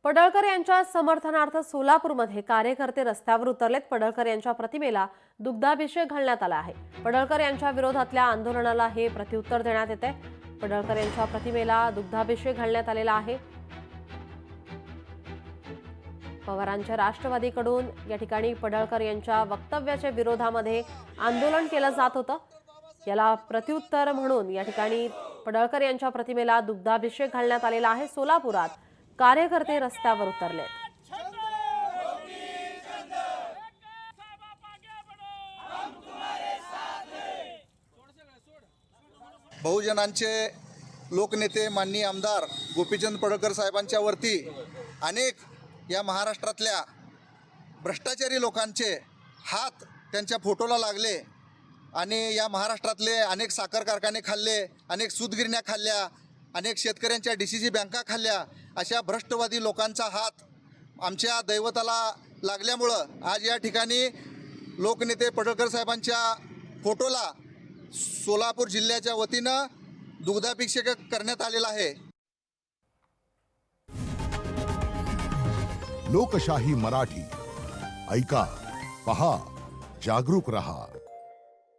पडळकर यांच्या समर्थनार्थ सोलापूरमध्ये कार्यकर्ते रस्त्यावर उतरलेत। पडळकर यांच्या प्रतिमेला दुग्धाभिषेक घालण्यात आला आहे। पडळकर यांच्या विरोधातल्या आंदोलनाला हे प्रत्युत्तर देण्यात येते। पडळकर यांच्या प्रतिमेला दुग्धाभिषेक घालण्यात आलेला आहे। पवारांच्या राष्ट्रवादीकडून या ठिकाणी पडळकर यांच्या वक्तव्याच्या विरोधामध्ये आंदोलन केलं जात होतं। याला प्रत्युत्तर म्हणून या ठिकाणी पडळकर यांच्या प्रतिमेला दुग्धाभिषेक घालण्यात आलेला आहे। सोलापुरात कार्यकर्ते रस्त्यावर उतरले। बहुजनांचे लोकनेते माननीय आमदार गोपीचंद पडळकर साहेबांच्या वरती अनेक या महाराष्ट्रातल्या भ्रष्टाचारी लोकांचे हात त्यांच्या फोटोला लागले आणि या महाराष्ट्रातले अनेक साखर कारखाने खाल्ले, अनेक सूतगिरण्या खाल्ल्या, अनेक शेतकऱ्यांच्या DCC बँका खाल्ल्या। अशा भ्रष्टवादी लोकांचा हात आमच्या दैवताला लागल्यामुळं आज या ठिकाणी लोकनेते पडळकर साहेबांच्या फोटोला सोलापूर जिल्ह्याच्या वतीनं दुग्धाभिषेक करण्यात आलेला आहे। लोकशाही मराठी ऐका, पहा, जागरूक रहा।